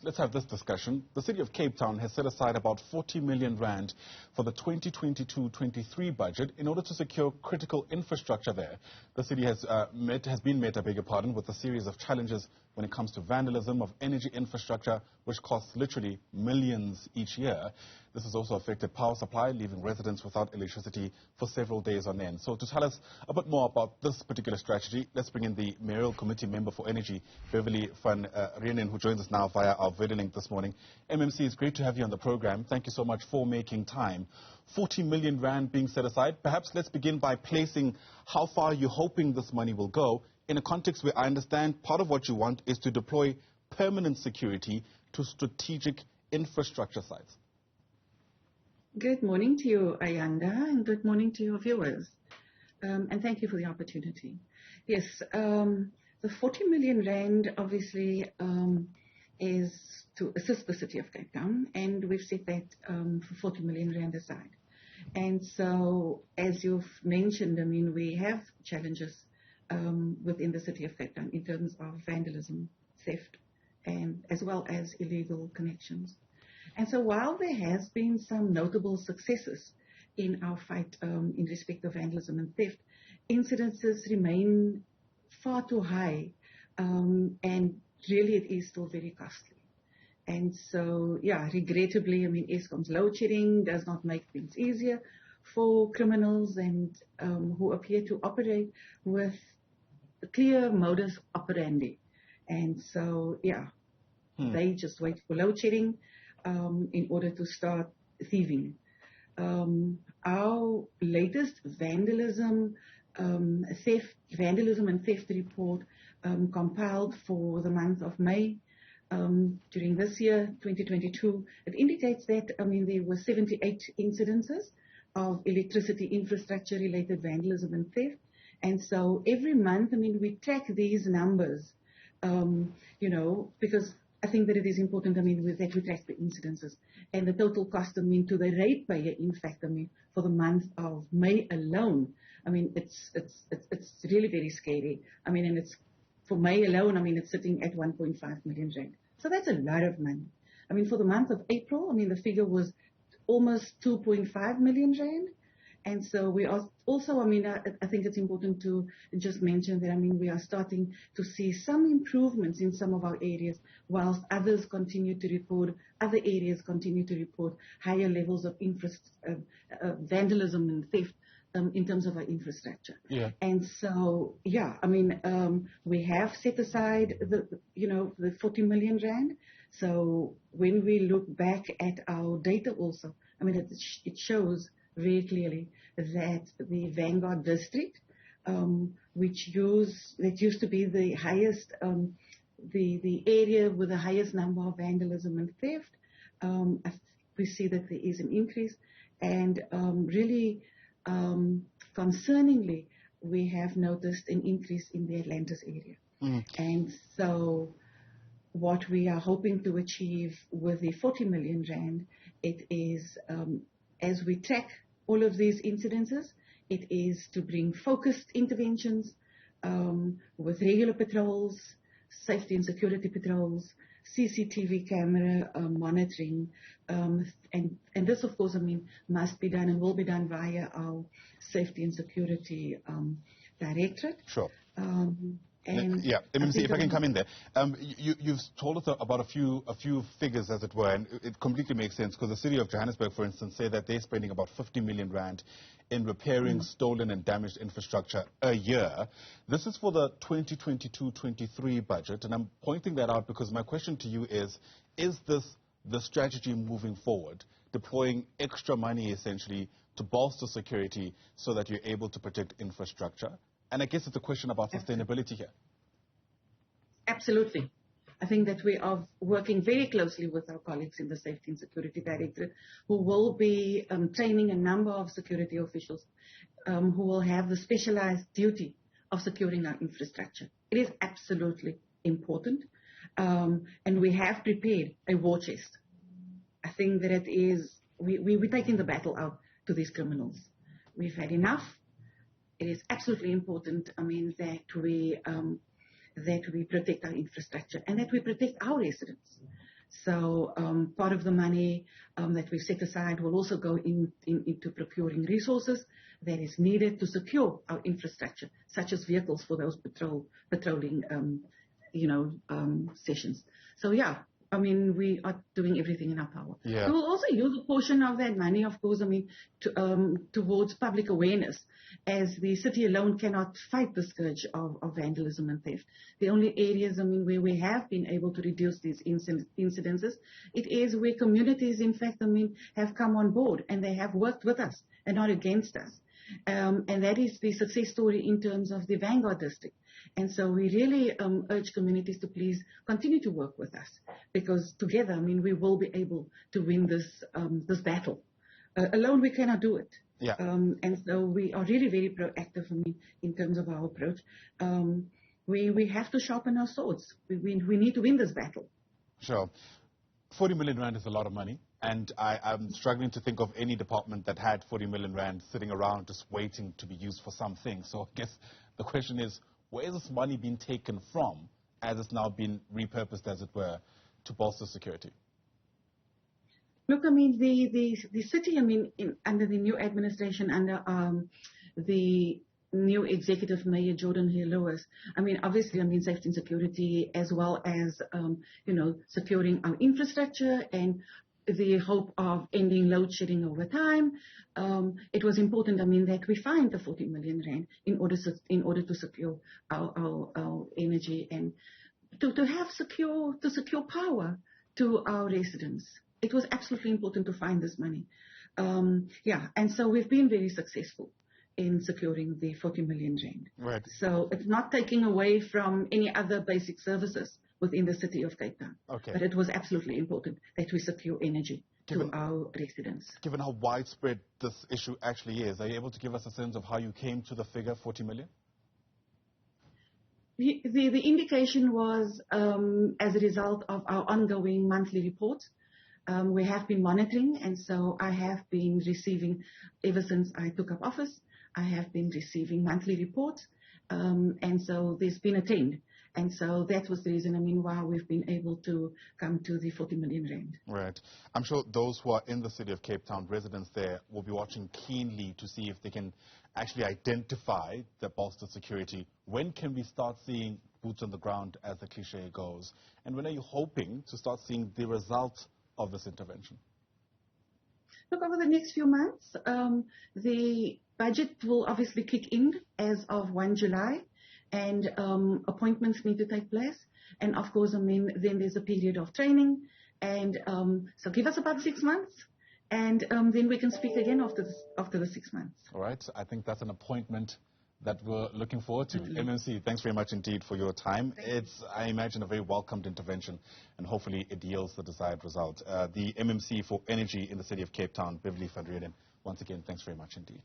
let's have this discussion. The city of Cape Town has set aside about 40 million rand for the 2022-23 budget in order to secure critical infrastructure there. The city has been met, with a series of challenges when it comes to vandalism of energy infrastructure, which costs literally millions each year. This has also affected power supply, leaving residents without electricity for several days on end. So to tell us a bit more about this particular strategy, let's bring in the Mayoral Committee Member for Energy, Beverley van Reenen, who joins us now via our video link this morning. MMC, it's great to have you on the program. Thank you so much for making time. 40 million rand being set aside. Perhaps let's begin by placing how far you're hoping this money will go in a context where I understand part of what you want is to deploy permanent security to strategic infrastructure sites. Good morning to you, Ayanda, and good morning to your viewers. And thank you for the opportunity. Yes, the 40 million rand obviously is to assist the city of Cape Town, and we've set that for 40 million rand aside. And so, as you've mentioned, I mean, we have challenges within the city of Cape Town in terms of vandalism, theft, and as well as illegal connections. And so while there has been some notable successes in our fight in respect of vandalism and theft, incidences remain far too high, and really it is still very costly. And so, yeah, regrettably, I mean, Eskom's load shedding does not make things easier for criminals and who appear to operate with a clear modus operandi. And so, yeah, they just wait for load shedding in order to start thieving. Our latest vandalism and theft report compiled for the month of May during this year, 2022, it indicates that, I mean, there were 78 incidences of electricity infrastructure related vandalism and theft. And so every month, I mean, we track these numbers, you know, because I think that it is important, I mean, that we track the incidences and the total cost, I mean, to the ratepayer, in fact, I mean, for the month of May alone. I mean, it's really very scary. I mean, and it's for May alone, I mean, it's sitting at 1.5 million rand. So that's a lot of money. I mean, for the month of April, I mean, the figure was almost 2.5 million rand. And so we are also, I mean, I think it's important to just mention that, I mean, we are starting to see some improvements in some of our areas, whilst others continue to report, other areas continue to report higher levels of vandalism and theft in terms of our infrastructure. Yeah. And so, yeah, I mean, we have set aside the 40 million rand. So when we look back at our data also, I mean, it shows very clearly that the Vanguard district, that used to be the highest, the area with the highest number of vandalism and theft, we see that there is an increase, and really concerningly, we have noticed an increase in the Atlantis area. And so what we are hoping to achieve with the 40 million rand, it is, as we track all of these incidences, it is to bring focused interventions with regular patrols, safety and security patrols, CCTV camera monitoring, and this, of course, I mean, must be done and will be done via our safety and security directorate. Sure. Yeah, MMC, if I can come in there. You've told us about a few figures, as it were, and it completely makes sense, because the city of Johannesburg, for instance, say that they're spending about 50 million rand in repairing stolen and damaged infrastructure a year. This is for the 2022-23 budget, and I'm pointing that out because my question to you is this the strategy moving forward, deploying extra money essentially to bolster security so that you're able to protect infrastructure? And I guess it's a question about sustainability here. Absolutely. I think that we are working very closely with our colleagues in the Safety and Security Directorate, who will be training a number of security officials who will have the specialized duty of securing our infrastructure. It is absolutely important. And we have prepared a war chest. I think that it is, we're taking the battle out to these criminals. We've had enough. It is absolutely important, I mean, that we protect our infrastructure and that we protect our residents. So part of the money that we've set aside will also go into procuring resources that is needed to secure our infrastructure, such as vehicles for those patrolling, sessions. So yeah, I mean, we are doing everything in our power. Yeah. We will also use a portion of that money, of course, towards public awareness, as the city alone cannot fight the scourge of vandalism and theft. The only areas, where we have been able to reduce these incidences, it is where communities, in fact, have come on board and they have worked with us and not against us. And that is the success story in terms of the Vanguard district. And so we really urge communities to please continue to work with us, because together, we will be able to win this battle. Alone, we cannot do it. Yeah. And so we are really very proactive in terms of our approach. We have to sharpen our swords. We need to win this battle. Sure. 40 million rand is a lot of money, and I'm struggling to think of any department that had 40 million rand sitting around just waiting to be used for something. So I guess the question is, where is this money being taken from, as it's now been repurposed, as it were, to bolster security? Look, the city, under the new administration, under the new executive mayor, Jordan Lewis, obviously, safety and security, as well as, securing our infrastructure and the hope of ending load shedding over time. It was important, that we find the 40 million rand in order to secure our energy and to have secure power to our residents. It was absolutely important to find this money. And so we've been very successful in securing the 40 million rand. Right. So it's not taking away from any other basic services within the city of Cape Town. Okay. But it was absolutely important that we secure energy to our residents. Given how widespread this issue actually is, are you able to give us a sense of how you came to the figure 40 million? The indication was as a result of our ongoing monthly reports. We have been monitoring, and so I have been receiving, ever since I took up office, I have been receiving monthly reports, and so there's been a trend. And so that was the reason, why we've been able to come to the 40 million rand. Right. I'm sure those who are in the city of Cape Town, residents there, will be watching keenly to see if they can actually identify the bolstered security. When can we start seeing boots on the ground, as the cliche goes? And when are you hoping to start seeing the results of this intervention? Look, over the next few months, the budget will obviously kick in as of 1 July. And appointments need to take place. And of course, then there's a period of training. And so give us about 6 months. And then we can speak again after the 6 months. All right. I think that's an appointment that we're looking forward to. MMC, thanks very much indeed for your time. It's, I imagine, a very welcomed intervention, and hopefully it yields the desired result. The MMC for Energy in the city of Cape Town, Beverley, Reenen, once again, thanks very much indeed.